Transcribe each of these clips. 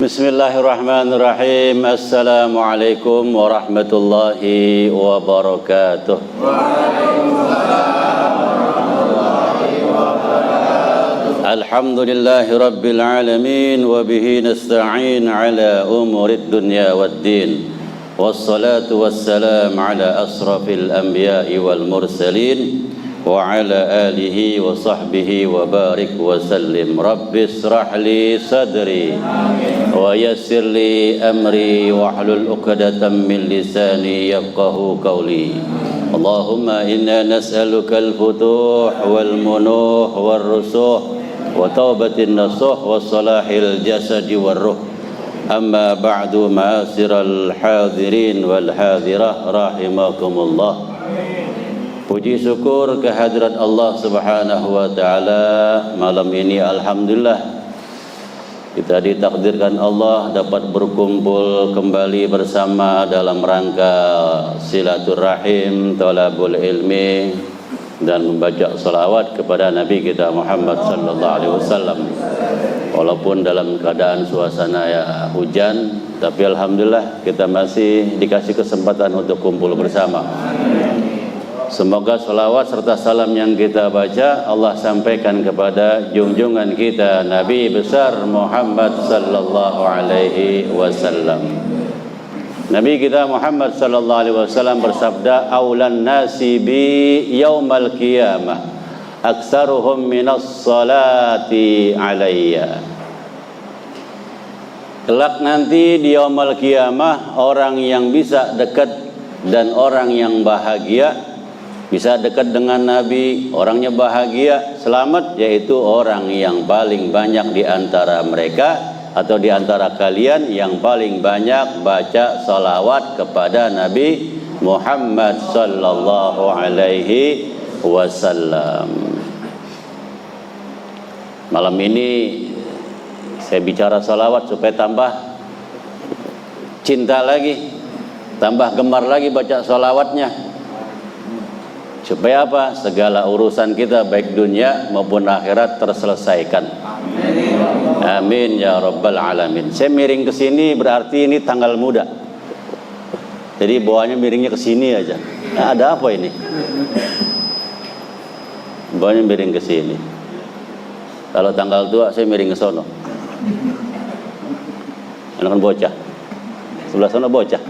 Bismillahirrahmanirrahim. Assalamualaikum warahmatullahi wabarakatuh. Alhamdulillahi rabbil alamin wa bihi nasta'in ala umurid dunya waddin. Wassalatu wassalam ala asrafil anbiya'i wal mursalin wa ala alihi wa sahbihi wa barik wa sallim. Rabbi israh li sadri wa yassir li amri wa hlul 'uqdatam min lisani yafqahu qawli. Allahumma inna nas'aluka al-futuh wal munuh wal rusuh wa taubatin nasuh wa salahil jasadi wal ruh. Amma ba'du, ma'asyiral hadirin wal hadirah rahimakumullah. Puji syukur kehadirat Allah Subhanahu wa taala. Malam ini alhamdulillah kita ditakdirkan Allah dapat berkumpul kembali bersama dalam rangka silaturahim, thalabul ilmi, dan membaca salawat kepada Nabi kita Muhammad sallallahu alaihi wasallam. Walaupun dalam keadaan suasana hujan, tapi alhamdulillah kita masih dikasih kesempatan untuk kumpul bersama. Semoga salawat serta salam yang kita baca Allah sampaikan kepada junjungan kita Nabi besar Muhammad sallallahu alaihi wasallam. Nabi kita Muhammad sallallahu alaihi wasallam bersabda, "Aulan nasi bi yaumal qiyamah aktsaruhum minas salati alayya." Kelak nanti di yaumul qiyamah, orang yang bisa dekat dan orang yang bahagia, bisa dekat dengan Nabi, orangnya bahagia, selamat, yaitu orang yang paling banyak di antara mereka atau di antara kalian yang paling banyak baca salawat kepada Nabi Muhammad sallallahu alaihi wasallam. Malam ini saya bicara salawat supaya tambah cinta lagi, tambah gemar lagi baca salawatnya. Supaya apa? Segala urusan kita baik dunia maupun akhirat terselesaikan. Amin ya rabbal alamin. Saya miring ke sini berarti ini tanggal muda. Jadi bawahnya miringnya ke sini aja. Nah, ada apa ini? Bawahnya miring ke sini. Kalau tanggal tua saya miring ke sono. Ini kan bocah. Sebelah sono bocah.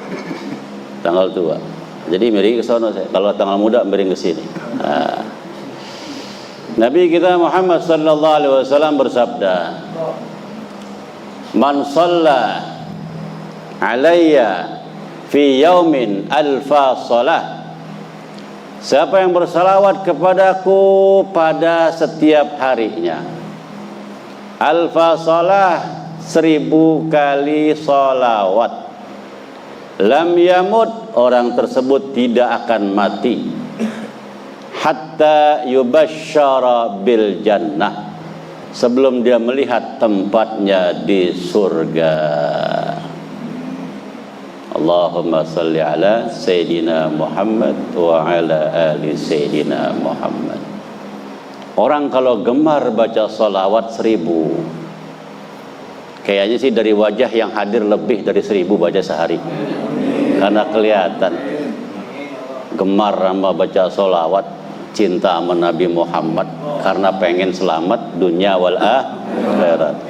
Tanggal tua. Jadi miring ke sana saya. Kalau tanggal muda miring ke sini. Nah. Nabi kita Muhammad sallallahu alaihi wasallam bersabda, "Man shalla alayya fi yaumin alfa shalah." Siapa yang bersalawat kepadaku pada setiap harinya, alfa shalah, 1000 kali salawat, lam yamut, orang tersebut tidak akan mati, hatta yubasysyara bil jannah, sebelum dia melihat tempatnya di surga. Allahumma salli ala Sayyidina Muhammad wa ala ali Sayyidina Muhammad. Orang kalau gemar baca salawat 1000, kayaknya sih dari wajah yang hadir lebih dari 1000 baca sehari. Karena kelihatan gemar sama baca sholawat, cinta sama Nabi Muhammad, karena pengen selamat dunia wal akhirat.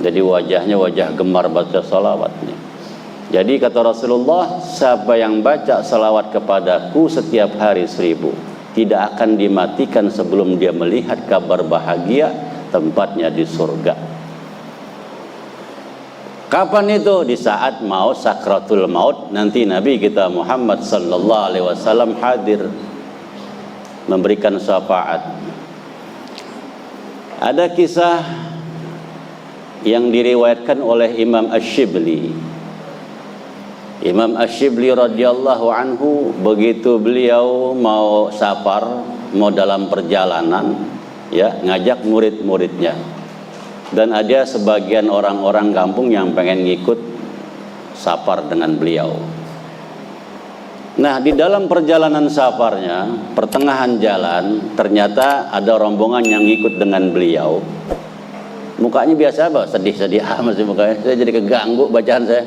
Jadi wajahnya wajah gemar baca sholawatnya. Jadi kata Rasulullah, siapa yang baca sholawat kepadaku setiap hari 1000, tidak akan dimatikan sebelum dia melihat kabar bahagia tempatnya di surga. Kapan itu? Di saat mau sakratul maut, nanti Nabi kita Muhammad sallallahu alaihi wasallam hadir memberikan syafaat. Ada kisah yang diriwayatkan oleh Imam Asy-Syibli. Imam Asy-Syibli radhiyallahu anhu, begitu beliau mau safar, mau dalam perjalanan, ya, ngajak murid-muridnya. Dan ada sebagian orang-orang kampung yang pengen ngikut safar dengan beliau. Nah, di dalam perjalanan safarnya, pertengahan jalan, ternyata ada rombongan yang ngikut dengan beliau. Mukanya biasa apa? Sedih-sedih amat sih mukanya. Saya jadi keganggu bacaan saya.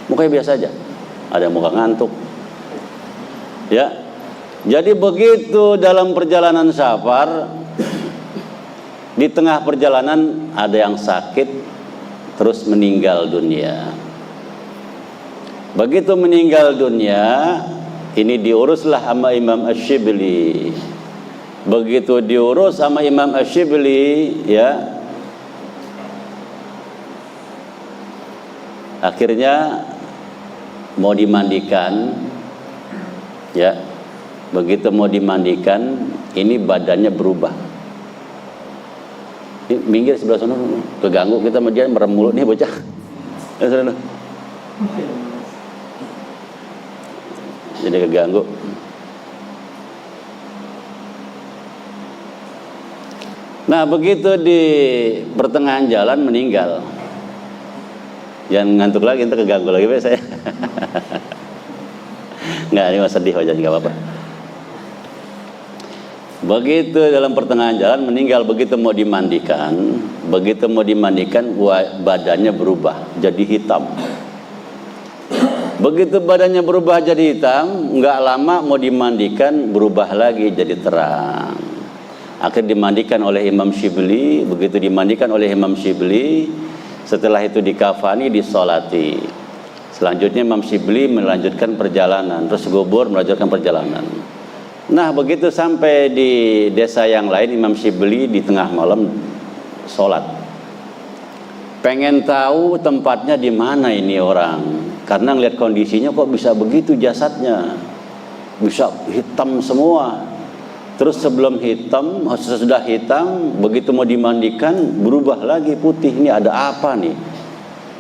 Mukanya biasa aja. Ada muka ngantuk. Ya. Jadi begitu dalam perjalanan safar, di tengah perjalanan ada yang sakit terus meninggal dunia. Begitu meninggal dunia, ini diuruslah sama Imam Asy-Syibli. Begitu diurus sama Imam Asy-Syibli, ya, akhirnya mau dimandikan, ya. Begitu mau dimandikan, ini badannya berubah. Ini minggir sebelah sana, keganggu kita sama dia, merem mulut nih bocah. Jadi keganggu. Nah, begitu di pertengahan jalan meninggal. Jangan ngantuk lagi, ntar keganggu lagi saya. Nggak, ini mah sedih aja, nggak apa-apa. Begitu dalam pertengahan jalan meninggal, begitu mau dimandikan, badannya berubah jadi hitam. Begitu badannya berubah jadi hitam, nggak lama mau dimandikan berubah lagi jadi terang. Akhirnya dimandikan oleh Imam Syibli. Begitu dimandikan oleh Imam Syibli, setelah itu dikafani, disolati. Selanjutnya Imam Syibli melanjutkan perjalanan, terus gubur melanjutkan perjalanan. Nah, begitu sampai di desa yang lain, Imam Syibli di tengah malam sholat. Pengen tahu tempatnya di mana ini orang, karena ngeliat kondisinya kok bisa begitu jasadnya, bisa hitam semua. Terus sebelum hitam, sesudah hitam, begitu mau dimandikan berubah lagi putih. Ini ada apa nih?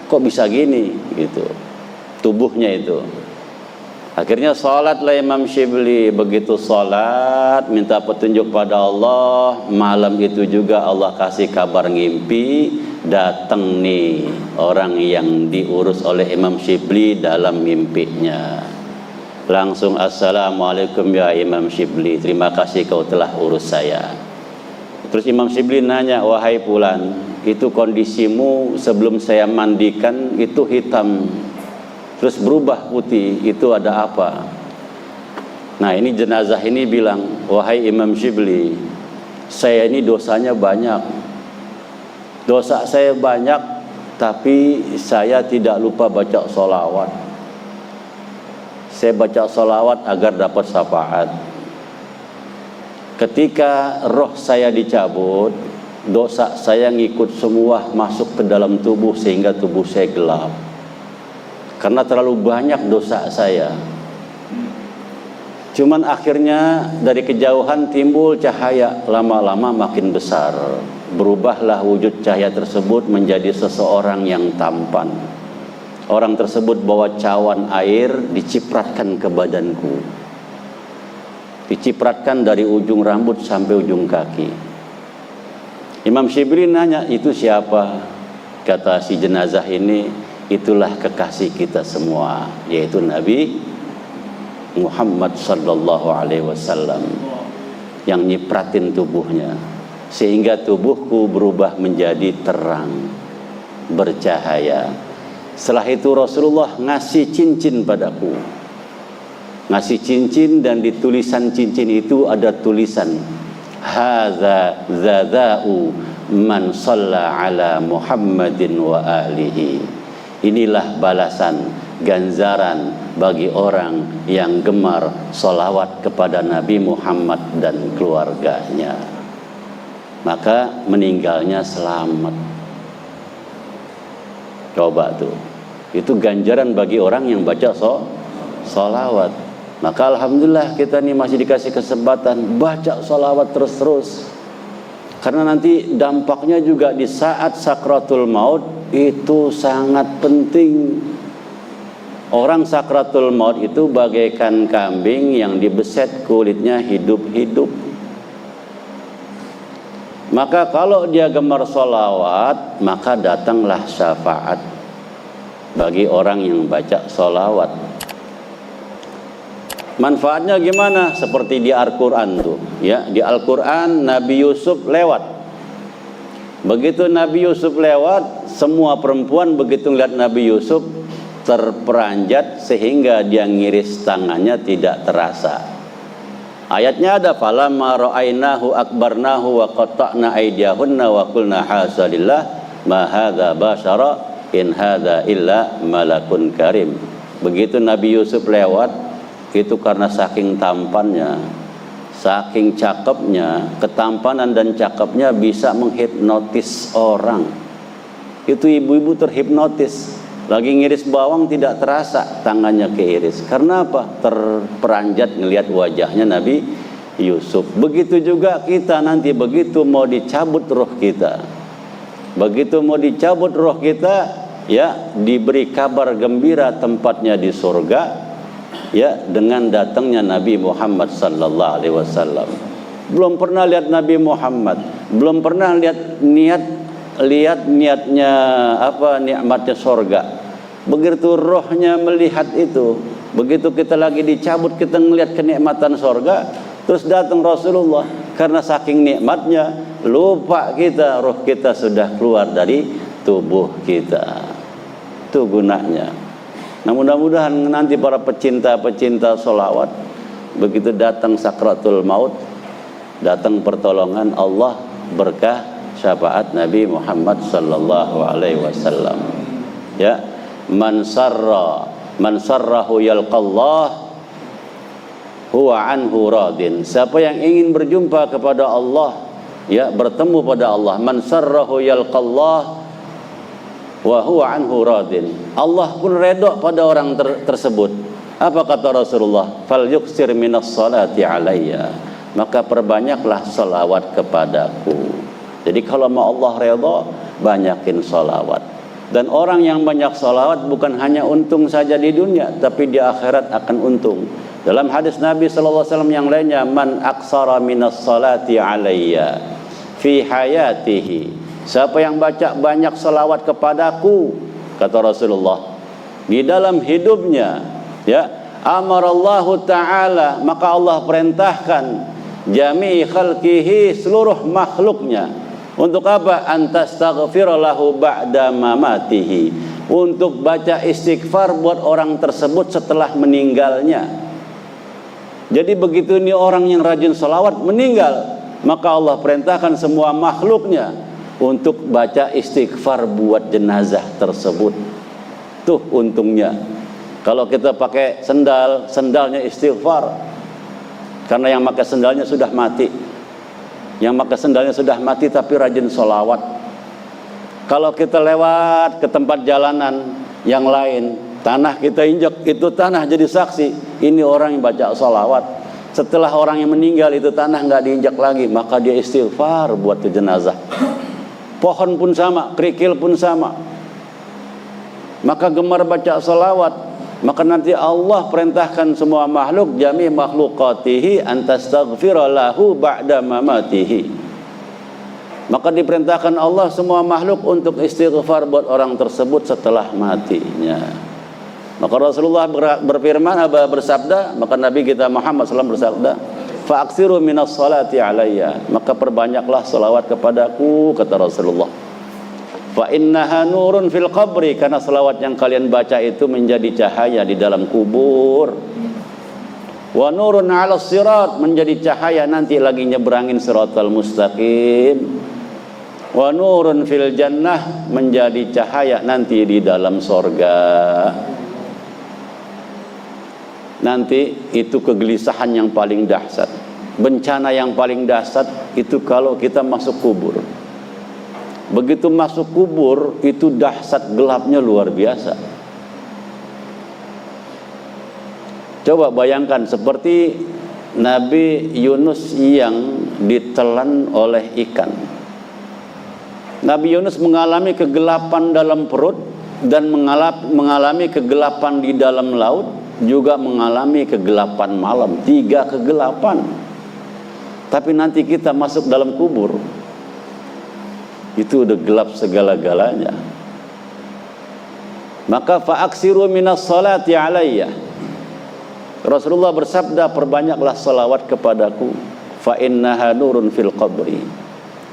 Kok bisa gini? Gitu. Tubuhnya itu. Akhirnya sholatlah Imam Syibli. Begitu sholat, minta petunjuk pada Allah. Malam itu juga Allah kasih kabar ngimpi. Datang nih orang yang diurus oleh Imam Syibli dalam mimpinya. Langsung, assalamualaikum ya Imam Syibli, terima kasih kau telah urus saya. Terus Imam Syibli nanya, wahai Fulan, itu kondisimu sebelum saya mandikan itu hitam, terus berubah putih, itu ada apa? Nah, ini jenazah ini bilang, wahai Imam Syibli, saya ini dosanya banyak. Dosa saya banyak, tapi saya tidak lupa baca sholawat. Saya baca sholawat agar dapat syafaat. Ketika roh saya dicabut, dosa saya ngikut semua masuk ke dalam tubuh sehingga tubuh saya gelap. Karena terlalu banyak dosa saya. Cuman akhirnya dari kejauhan timbul cahaya, lama-lama makin besar. Berubahlah wujud cahaya tersebut menjadi seseorang yang tampan. Orang tersebut bawa cawan air, dicipratkan ke badanku. Dicipratkan dari ujung rambut sampai ujung kaki. Imam Syibli nanya, itu siapa? Kata si jenazah ini, itulah kekasih kita semua, yaitu Nabi Muhammad sallallahu alaihi wasallam, yang nyipratin tubuhnya sehingga tubuhku berubah menjadi terang, bercahaya. Setelah itu Rasulullah ngasih cincin padaku. Ngasih cincin, dan di tulisan cincin itu ada tulisan, hadza dzadza'u man shalla ala Muhammadin wa alihi. Inilah balasan, ganjaran bagi orang yang gemar sholawat kepada Nabi Muhammad dan keluarganya. Maka meninggalnya selamat. Coba tuh, itu ganjaran bagi orang yang baca sholawat. Maka alhamdulillah kita nih masih dikasih kesempatan baca sholawat terus-terus. Karena nanti dampaknya juga di saat sakratul maut itu sangat penting. Orang sakratul maut itu bagaikan kambing yang dibeset kulitnya hidup-hidup. Maka kalau dia gemar sholawat, maka datanglah syafaat bagi orang yang baca sholawat. Manfaatnya gimana? Seperti di Al-Quran tuh, ya, di Al-Quran Nabi Yusuf lewat. Begitu Nabi Yusuf lewat, semua perempuan begitu lihat Nabi Yusuf terperanjat sehingga dia ngiris tangannya tidak terasa. Ayatnya ada falamma ra'ainahu akbarnahu wa qatta'na aydiyahunna wa qulna hasalillah ma hadza basyara in hadza illa malakun karim. Begitu Nabi Yusuf lewat, itu karena saking tampannya, saking cakepnya, ketampanan dan cakepnya bisa menghipnotis orang. Itu ibu-ibu terhipnotis. Lagi ngiris bawang tidak terasa tangannya keiris. Karena apa? Terperanjat ngelihat wajahnya Nabi Yusuf. Begitu juga kita nanti begitu mau dicabut roh kita. Begitu mau dicabut roh kita, ya diberi kabar gembira tempatnya di surga, ya dengan datangnya Nabi Muhammad sallallahu alaihi wasallam. Belum pernah lihat Nabi Muhammad, belum pernah lihat niatnya apa, nikmatnya surga. Begitu rohnya melihat itu, begitu kita lagi dicabut kita melihat kenikmatan surga, terus datang Rasulullah, karena saking nikmatnya lupa kita, roh kita sudah keluar dari tubuh kita. Itu gunanya. Nah, mudah-mudahan nanti para pecinta-pecinta sholawat, begitu datang sakratul maut, datang pertolongan Allah, berkah syafaat Nabi Muhammad sallallahu alaihi wasallam. Ya, man sarrahu yalqallah huwa anhu radin. Siapa yang ingin berjumpa kepada Allah, ya bertemu pada Allah, man sarrahu yalqallah wa huwa anhu radin. Allah pun redha pada orang tersebut. Apa kata Rasulullah? Fal yuksir minas salati alayya. Maka perbanyaklah salawat kepadaku. Jadi kalau mau Allah redha, banyakin salawat. Dan orang yang banyak salawat bukan hanya untung saja di dunia, tapi di akhirat akan untung. Dalam hadis Nabi sallallahu alaihi wasallam yang lainnya, man aksara minas salati alayya fi hayatihi. Siapa yang baca banyak salawat kepadaku, kata Rasulullah, di dalam hidupnya, ya, amarallahu ta'ala, maka Allah perintahkan jami'i khalqihi, seluruh makhluknya, untuk apa? Antastaghfira lahu ba'da mamatihi, untuk baca istighfar buat orang tersebut setelah meninggalnya. Jadi begitu ini orang yang rajin salawat meninggal, maka Allah perintahkan semua makhluknya untuk baca istighfar buat jenazah tersebut. Tuh untungnya. Kalau kita pakai sendal, sendalnya istighfar, karena yang pakai sendalnya sudah mati. Yang pakai sendalnya sudah mati tapi rajin sholawat. Kalau kita lewat ke tempat jalanan yang lain, tanah kita injak, itu tanah jadi saksi, ini orang yang baca sholawat. Setelah orang yang meninggal itu tanah nggak diinjak lagi, maka dia istighfar buat jenazah. Pohon pun sama, kerikil pun sama. Maka gemar baca sholawat, maka nanti Allah perintahkan semua makhluk, jami makhlukatihi antastaghfira lahu ba'da mamatihi. Maka diperintahkan Allah semua makhluk untuk istighfar buat orang tersebut setelah matinya. Maka Rasulullah bersabda, maka Nabi kita Muhammad SAW bersabda, fa'aksiru minas salati alayya, maka perbanyaklah salawat kepadaku, kata Rasulullah. Fa innaha nurun fil qabri, karena selawat yang kalian baca itu menjadi cahaya di dalam kubur. Wa nurun 'ala sirat, menjadi cahaya nanti lagi nyebrangin siratal mustaqim. Wa nurun fil jannah, menjadi cahaya nanti di dalam sorga. Nanti itu kegelisahan yang paling dahsyat, bencana yang paling dahsyat itu kalau kita masuk kubur. Begitu masuk kubur itu dahsyat gelapnya luar biasa. Coba bayangkan seperti Nabi Yunus yang ditelan oleh ikan. Nabi Yunus mengalami kegelapan dalam perut dan mengalami kegelapan di dalam laut, juga mengalami kegelapan malam, 3 kegelapan. Tapi nanti kita masuk dalam kubur, itu udah gelap segala-galanya. Maka fa'aksiru minas salati alayya, Rasulullah bersabda, perbanyaklah salawat kepadaku, fa innaha nurun fil qabri,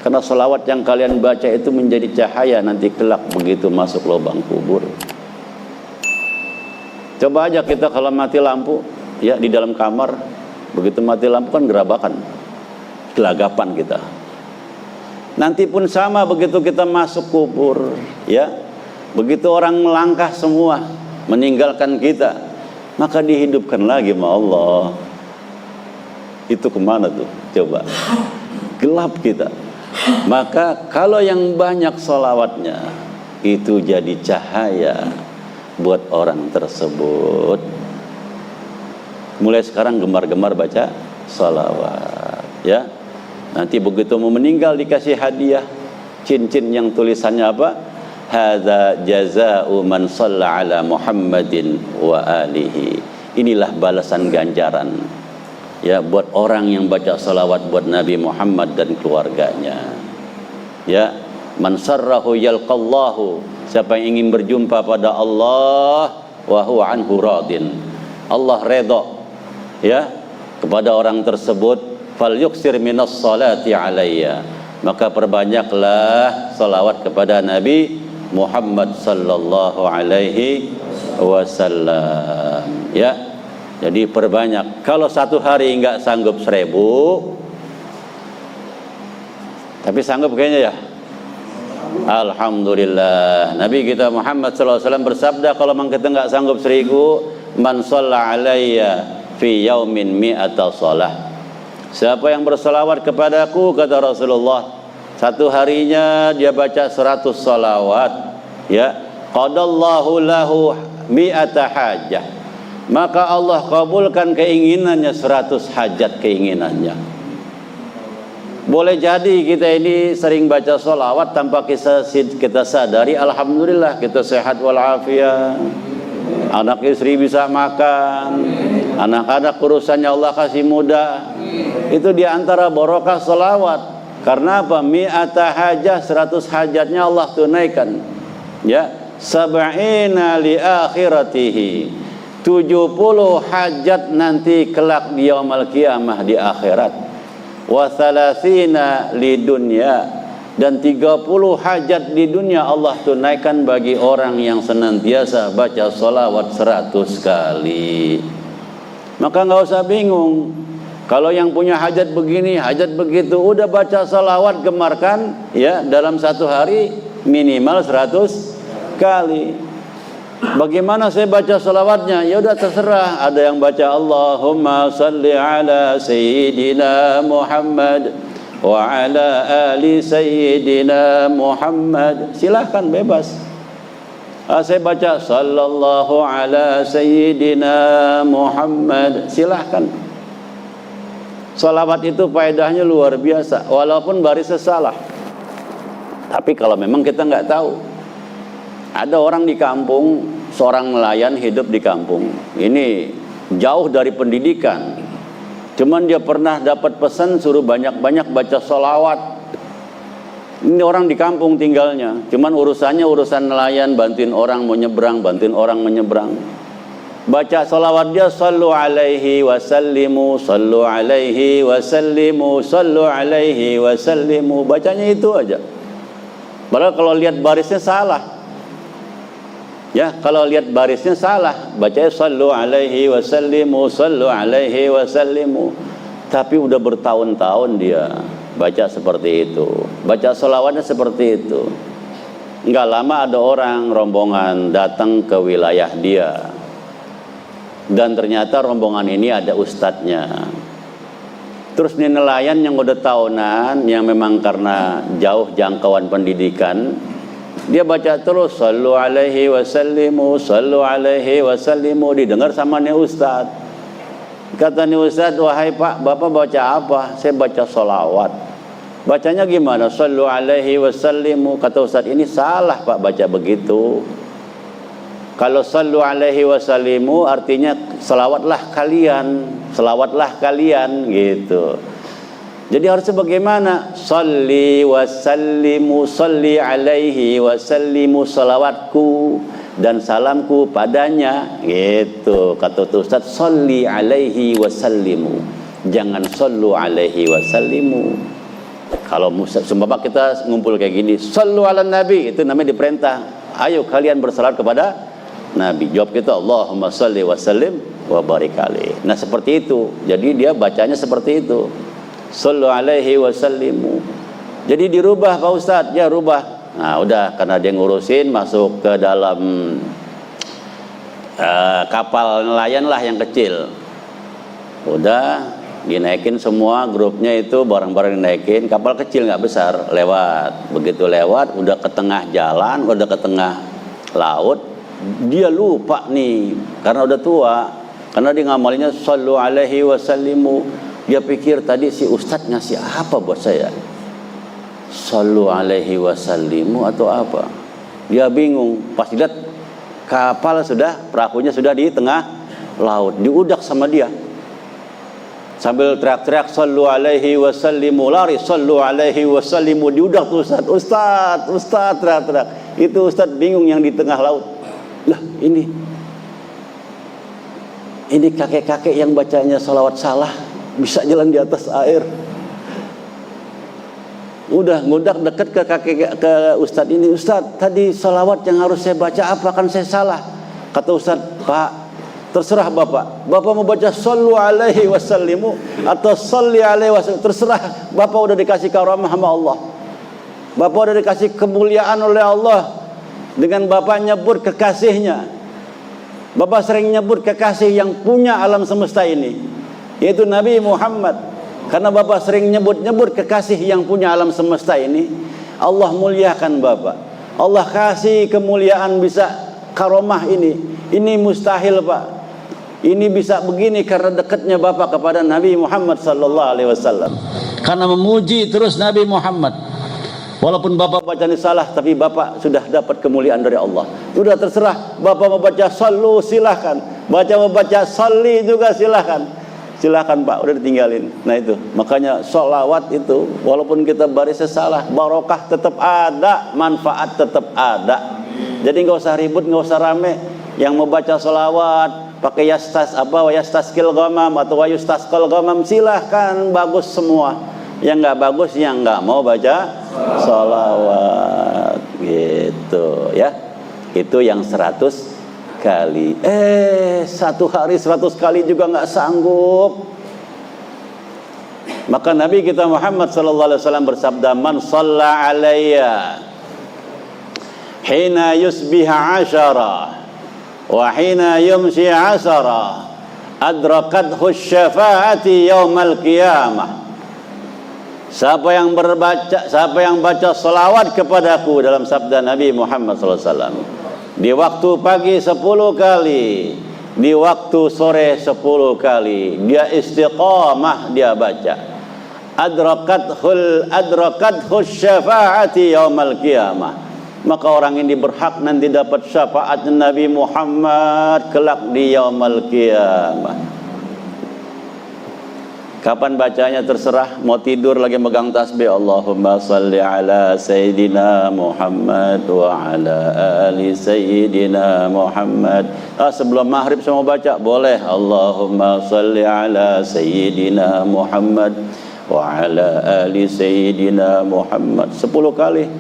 Karena salawat yang kalian baca itu menjadi cahaya nanti kelak begitu masuk lubang kubur. Coba aja kita kalau mati lampu, ya di dalam kamar, begitu mati lampu kan gerabakan, gelagapan kita. Nanti pun sama begitu kita masuk kubur, ya, begitu orang melangkah semua meninggalkan kita, maka dihidupkan lagi sama Allah. Itu kemana tuh? Coba, gelap kita. Maka kalau yang banyak salawatnya itu jadi cahaya buat orang tersebut. Mulai sekarang gemar-gemar baca salawat, ya. Nanti begitu mau meninggal dikasih hadiah cincin yang tulisannya apa? Hadza jazaa'u man shalla ala Muhammadin wa alihi. Inilah balasan ganjaran, ya, buat orang yang baca salawat buat Nabi Muhammad dan keluarganya. Ya, man sarrahu yalqallahu, siapa yang ingin berjumpa pada Allah wa huwa anhu radin, Allah redha, ya, kepada orang tersebut, falyuksir minas salati alayya, maka perbanyaklah salawat kepada Nabi Muhammad sallallahu alaihi wasallam, ya. Jadi perbanyak. Kalau satu hari enggak sanggup 1000, tapi sanggup kayaknya ya. Alhamdulillah. Nabi kita Muhammad sallallahu alaihi wasallam bersabda, kalau memang kita enggak sanggup 1000, man shalla alayya fi yaumin mi'ata shalah. Siapa yang bersalawat kepadaku, kata Rasulullah, satu harinya dia baca 100 salawat, ya, qadallahu lahu mi'ata hajah, maka Allah kabulkan keinginannya 100 hajat keinginannya. Boleh jadi kita ini sering baca salawat tanpa kita sadari, alhamdulillah kita sehat walafiat, anak istri bisa makan, anak-anak urusannya Allah kasih mudah. Itu diantara barokah salawat. Karena apa? Mi'ata hajah, 100 hajatnya Allah tunaikan, ya. Sab'ina li akhiratihi, 70 hajat nanti kelak di yaumul qiyamah di akhirat. Wa thalathina li dunya, dan 30 hajat di dunia Allah tunaikan bagi orang yang senantiasa baca salawat 100 kali. Maka nggak usah bingung kalau yang punya hajat begini, hajat begitu, udah baca salawat gemarkan, ya, dalam satu hari minimal 100 kali. Bagaimana saya baca salawatnya? Ya udah terserah. Ada yang baca Allahumma salli ala Sayyidina Muhammad wa ala ali Sayyidina Muhammad. Silahkan bebas. Saya baca sallallahu ala Sayyidina Muhammad. Silahkan. Salawat itu faedahnya luar biasa, walaupun barisnya salah. Tapi kalau memang kita nggak tahu. Ada orang di kampung, seorang nelayan hidup di kampung. Ini jauh dari pendidikan. Cuman dia pernah dapat pesan suruh banyak-banyak baca salawat. Ini orang di kampung tinggalnya. Cuman urusannya urusan nelayan, bantuin orang mau nyebrang, bantuin orang menyebrang. Baca salawat dia, sallu alaihi wasallimu, sallu alaihi wasallimu, sallu alaihi wasallimu. Bacanya itu aja. Padahal kalau lihat barisnya salah. Ya, kalau lihat barisnya salah, bacanya sallu alaihi wasallimu, sallu alaihi wasallimu. Tapi udah bertahun-tahun dia baca seperti itu. Baca salawatnya seperti itu. Enggak lama ada orang rombongan datang ke wilayah dia. Dan ternyata rombongan ini ada ustadznya. Terus nih nelayan yang udah tahunan, yang memang karena jauh jangkauan pendidikan, dia baca terus sallu alaihi wasallimu, sallu alaihi wasallimu, didengar sama nih ustadz. Kata nih ustadz, wahai Pak, Bapak baca apa? Saya baca salawat. Bacanya gimana? Sallu alaihi wasallimu. Kata ustadz, ini salah Pak baca begitu. Kalau sallu alaihi wasallimu artinya selawatlah kalian gitu. Jadi harusnya bagaimana? Salli wasallimu, salli alaihi wasallimu, salawatku dan salamku padanya gitu. Kata Ustaz, salli alaihi wasallimu, jangan sallu alaihi wasallimu. Kalau seumpama kita ngumpul kayak gini, sallu ala nabi, itu namanya diperintah. Ayo kalian bersalat kepada Nabi. Jawab kita, Allahumma salli wa sallim wa barik alaihi. Nah seperti itu. Jadi dia bacanya seperti itu. Sallu alaihi wa sallimu. Jadi dirubah Pak Ustadz, ya rubah. Nah udah, karena dia ngurusin masuk ke dalam kapal nelayan lah yang kecil. Udah dinaikin semua grupnya itu, barang-barang dinaikin, kapal kecil nggak besar, lewat. Begitu lewat, udah ke tengah jalan, udah ke tengah laut, dia lupa nih, karena udah tua, karena dia ngamalinnya sallu alaihi wasallimu. Dia pikir tadi si ustadz ngasih apa buat saya, sallu alaihi wasallimu atau apa. Dia bingung, pas lihat kapal sudah, perahunya sudah di tengah laut, diudak sama dia. Sambil teriak-teriak sallu alaihi wasallimu, lari sallu alaihi wasallimu, diudak tuh ustaz teriak-teriak. Itu ustaz bingung yang di tengah laut. Lah ini kakek-kakek yang bacanya salawat salah bisa jalan di atas air. Udah ngudak deket ke kakek, ke ustaz ini. Ustaz, tadi salawat yang harus saya baca apa, kan saya salah. Kata ustaz, Pak, terserah bapak mau baca sallu alaihi wasallimu atau salli alaihi wasallim, terserah. Bapak udah dikasih karamah sama Allah, bapak udah dikasih kemuliaan oleh Allah dengan bapak nyebut kekasihnya. Bapak sering nyebut kekasih yang punya alam semesta ini, yaitu Nabi Muhammad. Karena bapak sering nyebut kekasih yang punya alam semesta ini, Allah muliakan bapak, Allah kasih kemuliaan, bisa karamah ini mustahil Pak. Ini bisa begini karena dekatnya Bapak kepada Nabi Muhammad sallallahu alaihi wasallam. Karena memuji terus Nabi Muhammad. Walaupun Bapak bacanya salah, tapi Bapak sudah dapat kemuliaan dari Allah. Sudah terserah, Bapak mau baca sallu silahkan, mau baca salli juga silahkan. Silahkan Pak, udah ditinggalin. Nah itu, makanya sholawat itu walaupun kita barisnya salah, barokah tetap ada, manfaat tetap ada. Jadi nggak usah ribut, nggak usah rame. Yang mau baca sholawat pakai yastaskil ghamam atau yustasqal ghamam, silahkan, bagus semua. Yang nggak bagus yang nggak mau baca sholawat gitu ya. Itu yang 100 kali. Satu hari 100 kali juga nggak sanggup. Maka Nabi kita Muhammad sallallahu alaihi wasallam bersabda, man shalla alayya hina yusbiha 10 wa hina yumsi 10 adrakathu syafa'ati yaumal qiyamah. Siapa yang baca salawat kepadaku, dalam sabda Nabi Muhammad SAW, di waktu pagi 10 kali, di waktu sore 10 kali, dia istiqamah, dia baca, adrakathu syafa'ati yaumal qiyamah, maka orang ini berhak nanti dapat syafaat Nabi Muhammad kelak di yaumul qiyamah. Kapan bacanya terserah, mau tidur lagi megang tasbih, Allahumma salli ala Sayyidina Muhammad wa ala ali Sayyidina Muhammad. Sebelum maghrib semua baca, boleh, Allahumma salli ala Sayyidina Muhammad wa ala ali Sayyidina Muhammad 10 kali.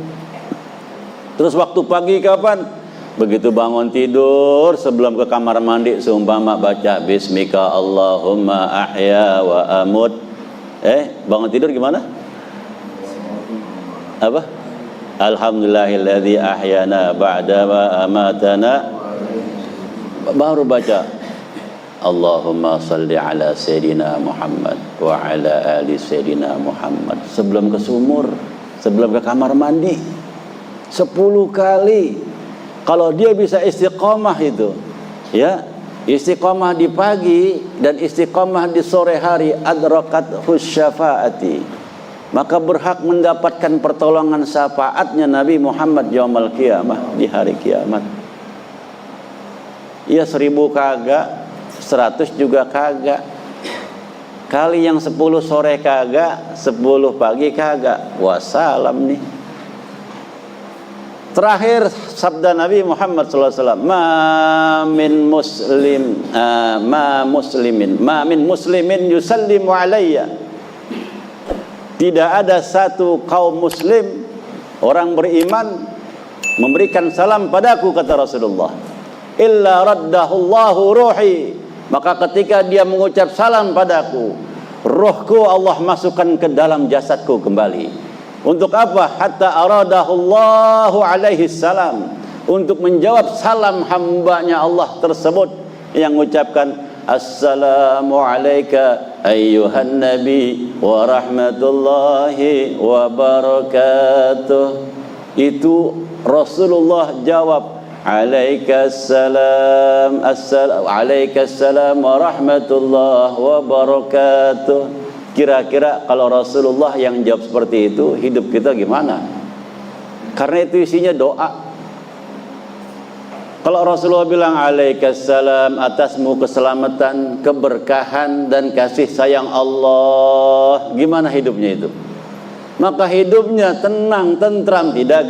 Terus waktu pagi kapan? Begitu bangun tidur, sebelum ke kamar mandi, seumpama baca bismika Allahumma ahya wa amut. Bangun tidur gimana? Apa? Alhamdulillahilladzi ahyana ba'da ma amatana. Baru baca Allahumma salli ala Sayyidina Muhammad wa ala ali Sayyidina Muhammad. Sebelum ke sumur, sebelum ke kamar mandi 10 kali. Kalau dia bisa istiqomah itu, ya, istiqomah di pagi dan istiqomah di sore hari, adrakathu syafa'ati, maka berhak mendapatkan pertolongan syafaatnya Nabi Muhammad yaumul qiyamah, di hari kiamat. Ya 1000 kagak, 100 juga kagak. Kali yang 10 sore kagak, 10 pagi kagak. Wassalam nih. Terakhir sabda Nabi Muhammad SAW, ma min muslimin yusallimu alayya tidak ada satu kaum muslim orang beriman memberikan salam padaku, kata Rasulullah, illa raddahullahu ruhi, maka ketika dia mengucap salam padaku, rohku Allah masukkan ke dalam jasadku kembali. Untuk apa? Hatta aradahullahu alaihi salam, untuk menjawab salam hambanya Allah tersebut yang mengucapkan assalamu alayka ayyuhan nabi wa rahmatullahi wa barakatuh. Itu Rasulullah jawab alaikassalam, alaikassalam wa rahmatullah wa barakatuh. Kira-kira kalau Rasulullah yang jawab seperti itu, hidup kita gimana? Karena itu isinya doa. Kalau Rasulullah bilang alaikassalam, atasmu keselamatan, keberkahan dan kasih sayang Allah, gimana hidupnya itu? Maka hidupnya tenang, tentram, tidak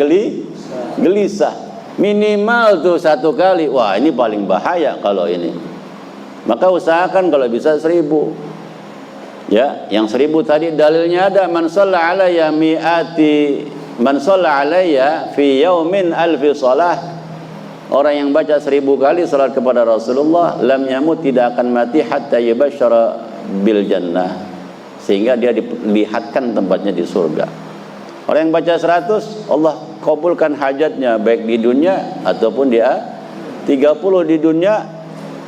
gelisah. Minimal tuh 1 kali. Wah, ini paling bahaya kalau ini. Maka usahakan kalau bisa 1000. Ya, yang 1000 tadi dalilnya ada, man shalla alayya mi'ati, man shalla alayya fi yaumin alfi shalah. Orang yang baca 1000 kali salat kepada Rasulullah, lam yamut, tidak akan mati hatta yubasyara bil jannah, sehingga dia dilihatkan tempatnya di surga. Orang yang baca 100, Allah kabulkan hajatnya baik di dunia ataupun di 30 di dunia,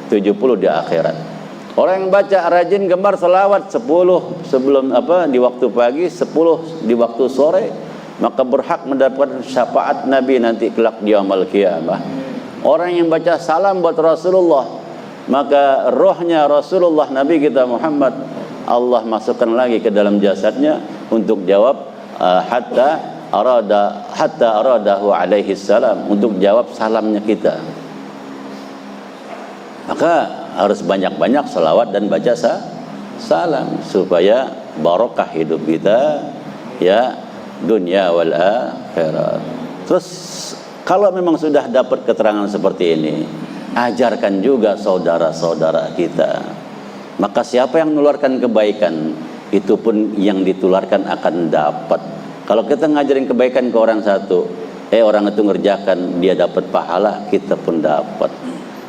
70 di akhirat. Orang yang baca rajin gemar selawat 10 sebelum di waktu pagi, 10 di waktu sore, maka berhak mendapatkan syafaat Nabi nanti kelak di yaumul qiyamah. Orang yang baca salam buat Rasulullah, maka rohnya Rasulullah Nabi kita Muhammad Allah masukkan lagi ke dalam jasadnya untuk jawab hatta aradahu alaihi salam, untuk jawab salamnya kita. Maka harus banyak-banyak salawat dan baca salam supaya barokah hidup kita, ya, dunia wal akhirat. Terus kalau memang sudah dapat keterangan seperti ini, ajarkan juga saudara-saudara kita. Maka siapa yang menularkan kebaikan, itu pun yang ditularkan akan dapat. Kalau kita ngajarin kebaikan ke orang satu, orang itu ngerjakan, dia dapat pahala, kita pun dapat.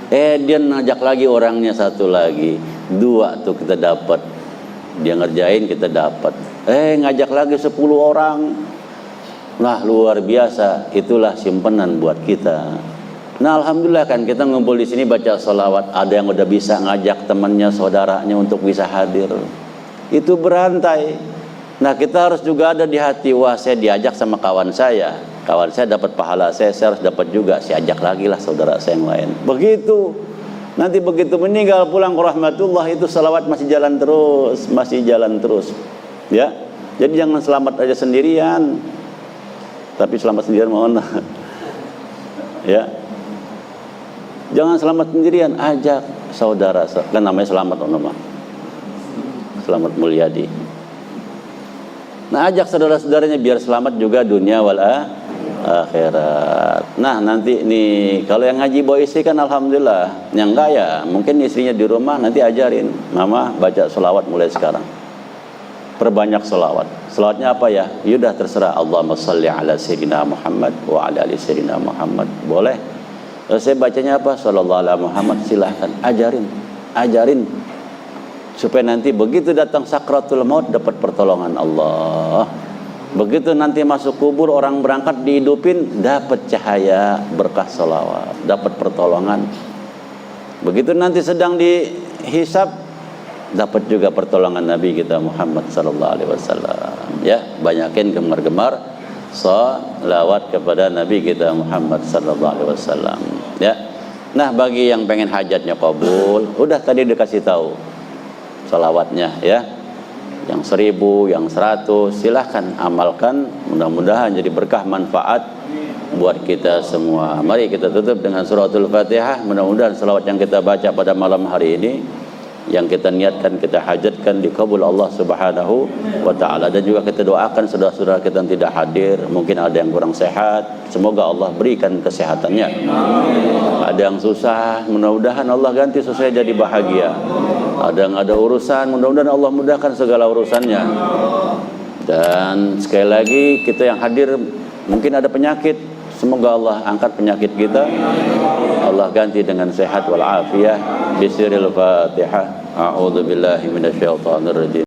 Dia ngajak lagi orangnya 1 lagi, 2 tuh kita dapat. Dia ngerjain, kita dapat. Ngajak lagi 10 orang. Nah, luar biasa. Itulah simpanan buat kita. Nah, alhamdulillah kan kita ngumpul di sini baca sholawat. Ada yang udah bisa ngajak temannya, saudaranya untuk bisa hadir. Itu berantai. Nah, kita harus juga ada di hati, wah, saya diajak sama kawan saya. Kawan saya dapat pahala, saya harus dapat juga. Saya ajak lagi lah saudara saya yang lain. Begitu. Nanti begitu meninggal pulang ke rahmatullah, itu salawat masih jalan terus. Ya. Jadi jangan selamat aja sendirian. Tapi selamat sendirian mohon. Ya. Jangan selamat sendirian, ajak saudara. Kan namanya selamat nama. Selamat Mulyadi. Nah, ajak saudara-saudaranya biar selamat juga dunia wal akhirat. Nah, nanti nih kalau yang ngaji bawa istri kan alhamdulillah. Yang enggak ya mungkin istrinya di rumah, nanti ajarin, mama baca sholawat mulai sekarang. Perbanyak sholawat. Sholawatnya apa ya? Yaudah terserah. Allahumma sholli ala sayyidina Muhammad wa ala ali sayyidina Muhammad. Boleh. Saya bacanya apa? Sallallahu alaihi Muhammad. Silahkan ajarin supaya nanti begitu datang sakratul maut dapat pertolongan Allah. Begitu nanti masuk kubur, orang berangkat dihidupin, dapat cahaya berkah sholawat, dapat pertolongan. Begitu nanti sedang dihisab, dapat juga pertolongan Nabi kita Muhammad sallallahu alaihi wasallam. Ya, banyakin gemar-gemar sholawat kepada Nabi kita Muhammad sallallahu alaihi wasallam. Ya. Nah, bagi yang pengen hajatnya kabul, udah tadi dikasih tahu sholawatnya ya. Yang 1000, yang 100, silahkan amalkan, mudah-mudahan jadi berkah manfaat buat kita semua. Mari kita tutup dengan suratul Fatihah. Mudah-mudahan selawat yang kita baca pada malam hari ini, yang kita niatkan, kita hajatkan, dikabul Allah subhanahu wa ta'ala. Dan juga kita doakan saudara-saudara kita yang tidak hadir, mungkin ada yang kurang sehat, semoga Allah berikan kesehatannya. Ada yang susah, mudah-mudahan Allah ganti susahnya jadi bahagia. Ada yang ada urusan, mudah-mudahan Allah mudahkan segala urusannya. Dan sekali lagi kita yang hadir mungkin ada penyakit, semoga Allah angkat penyakit kita, Allah ganti dengan sehat wal afiyah. Bismillahirrahmanirrahim. A'udzubillahi minasyaitonir rajim.